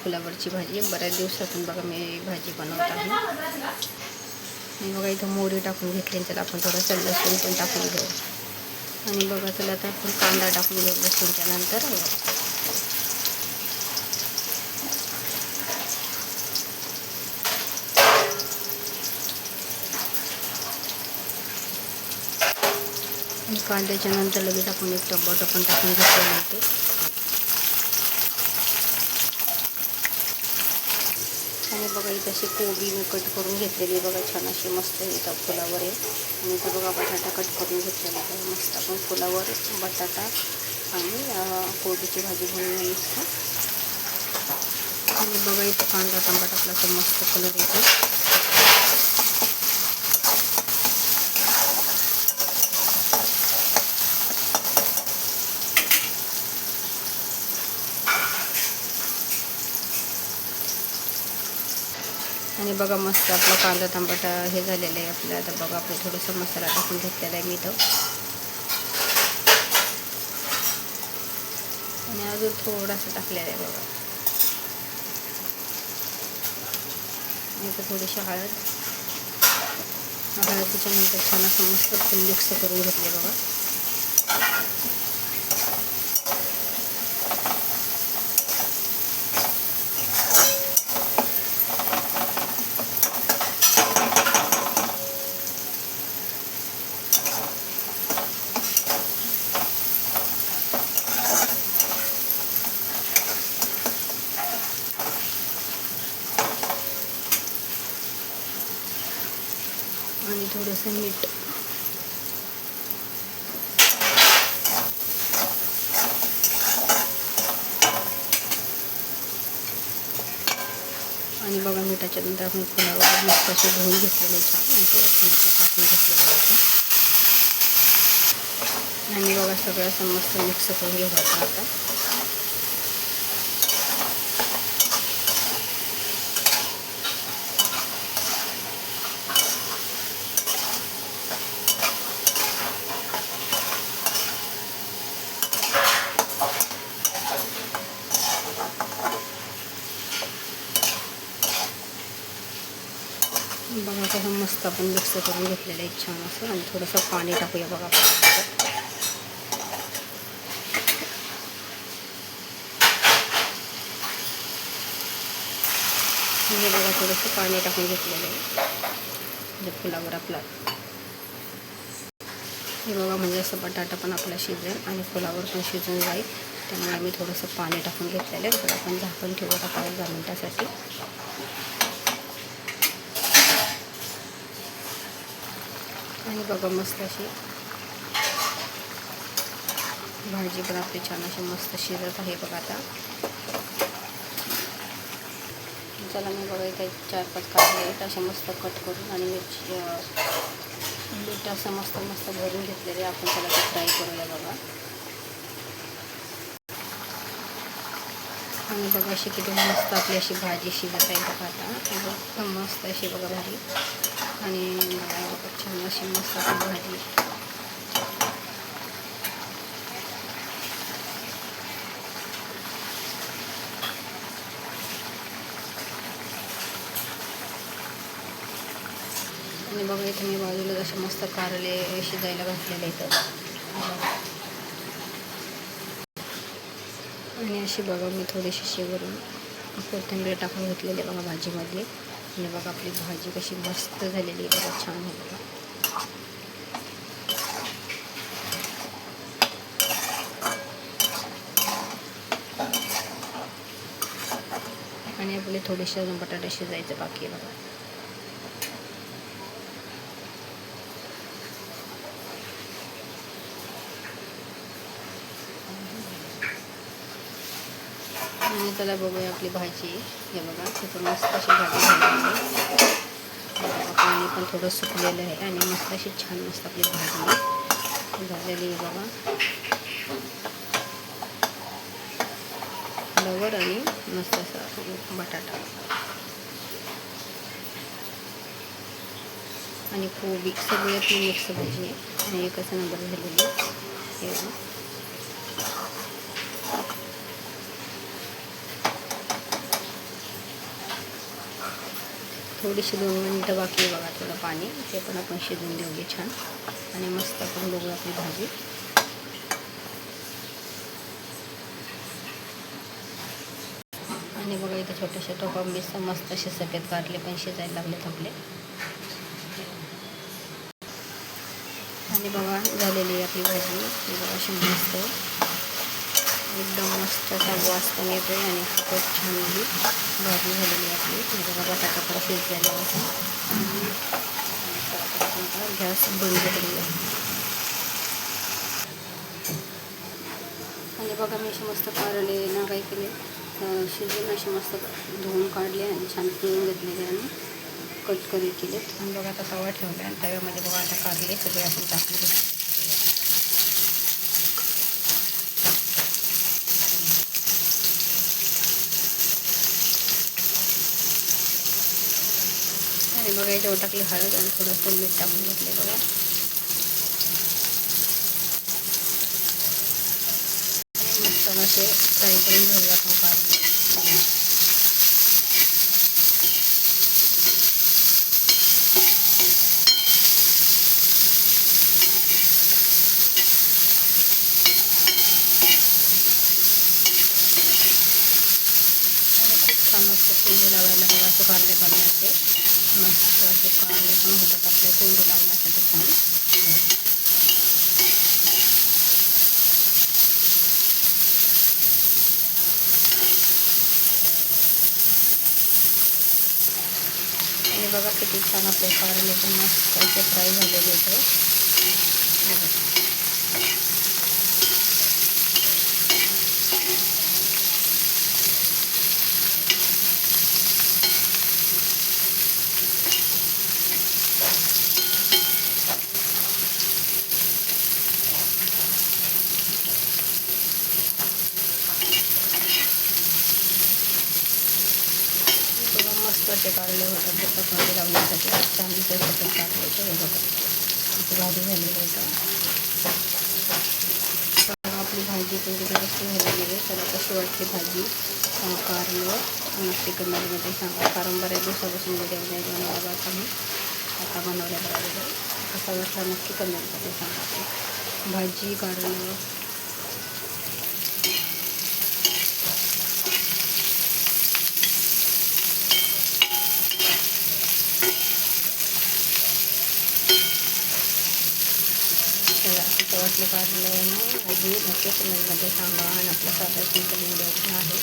फुलावरची भाजी. बऱ्याच दिवसातून बघा मी भाजी बनवत आहे. आणि बघा इथं मोहरी टाकून घेतली. त्याला आपण थोडंसं लसूण पण टाकून घेऊ. आणि बघा त्याला आता आपण कांदा टाकून घेऊ लसूणच्या नंतर. आणि कांद्याच्या नंतर लगेच आपण एक टोमॅटो पण टाकून घेतलेलं होते. आणि बघा इथं अशी कोबी मी कट करून घेतलेली बघा, छान अशी मस्त इथं फुलावर आहे. आणि इथं बघा बटाटा कट करून घेतलेला आहे. मस्त आपण फुलावर बटाटा आणि कोबीची भाजी बनवून मस्त. आणि बघा इथं कांदा टमाटा आपला मस्त कलर येतो. आणि बघा मस्त आपला कांदा टमाटा हे झालेलं आहे आपलं. आता बघा आपण थोडंसं मसाला टाकून घेतलेला आहे मी इथं. आणि अजून थोडासा टाकलेला आहे बघा. इथं थोडीशी हळद. त्याच्यानंतर छान असं मस्त मिक्स करून घेतले बघा. आणि थोडंसं मीठ. आणि बघा मिठाच्या नंतर आपण फुलावर मस्त असे धुवून घेतलेले छान मिरच्या टाकून घेतलेलं होतं. आणि बघा सगळं असं मस्त मिक्स करून घेऊ आपण आता. बघा कसं मस्त आपण मिक्स करून घेतलेलं आहे छान असं. आणि थोडंसं पाणी टाकूया बघा आपण. हे बघा थोडंसं पाणी टाकून घेतलेलं आहे म्हणजे फुलावर आपला. हे बघा म्हणजे असं बटाटा पण आपला शिजेल आणि फुलावर पण शिजून जाईल. त्यामुळे आम्ही थोडंसं पाणी टाकून घेतलेलं आहे. तर आपण झाकण ठेवू आता 5-10 मिनिटासाठी. आणि बघा मस्त अशी भाजी पण आपली छान अशी मस्त शिजत आहे बघा आता. चला मी बघा इथे 4-5 कांदे आहेत असे मस्त कट करून आणि मिरची मीठ असं मस्त भरून घेतलेले. आपण त्याला ते फ्राय करूया बघा. आणि बघा अशी किती मस्त आपली अशी भाजी शिजत आहे बघा आता. मस्त अशी बघा भाजी. आणि बघा छान अशी मस्त आपली भाजी. आणि बघा इथे मी बाजूला जसे मस्त कारले शिजायला घातलेले इथं. आणि अशी बघा मी थोडीशी शेवरून कोथिंबीर टाकून घेतलेली बघा भाजीमध्ये. आणि बघा आपली भाजी कशी मस्त झालेली आहे बघा, छान आहे बघा. आणि आपले थोडेसे अजून बटाटे शिजायचे बाकी आहे बघा. आणि त्याला बघूया आपली भाजी. हे बघा तिथं मस्त अशी भाजी झालेली आहे. पाणी पण थोडं सुकलेलं आहे आणि मस्त अशी छान मस्त आपली भाजी झालेली आहे बघा. फ्लॉवर आणि मस्त असा बटाटा आणि कोबी सगळी आपली मिक्स भाजी आहे. आणि एकच नंबर झालेली हे. थोडीशी 2 मिनटं बाकी आहे बघा, थोडं पाणी ते पण आपण शिजवून देऊया छान. आणि मस्त आपण बघूया आपली भाजी. आणि बघा इथे छोटे छोटे कोंबीस मस्त असे सफेद कारले पण शिजायला लागलेत आपले. आणि बघा झालेली आहे आपली भाजी. ही बघा अशी मस्त एकदम मस्त असा वास पण येतो आहे आणि खूपच छान भाजी झालेली आहे आपली. हे बघा बटाटा पण शिजलेला आहे. गॅस बंद करूया. आणि बघा मी असे मस्त कारले ना काय केले, शिजून असे मस्त धुवून काढले आणि छान पिळून घेतलेले आणि कट करी केलेत. आणि बघा आता तवा ठेवला आणि तव्यामध्ये बघा आता कारले सगळे आपण टाकले. आणि बघा याच्यावर टाकली हळद आणि थोडंसं मीठ टाकून घेतले बघा. मस्त असे फ्राय करून घेऊया आपण कारले. छान असतं कोंडे लावायला बघा असे कारले बनवायचे. मस्त असे कारले पण होतात आपले कोंडे लावण्यासाठी छान. आणि बघा किती छान आपले कारले पण मस्त असे फ्राय झालेले आहेत. मस्त असे कारले होतात त्याच्यात भाजी लावण्यासाठी छान त्याच्यात कारल्याचं हे बघा अशी भाजी झालेली आहे. आपली भाजी पण तिथे कशी झालेली आहे. तर कशी वाटते भाजी कारलं नक्की कमेंटमध्ये सांगा. कारण बऱ्याच दिवसापासून व्हिडिओ नाही बनवला आता मी आता बनवल्या बघा. कसा वाटला नक्की कमेंटमध्ये सांगा. भाजी कारलं वाटलं कारलं ना अजून नक्की कमेंटमध्ये सांगा. आणि आपल्या साधा सिंपल व्हिडिओ पण आहे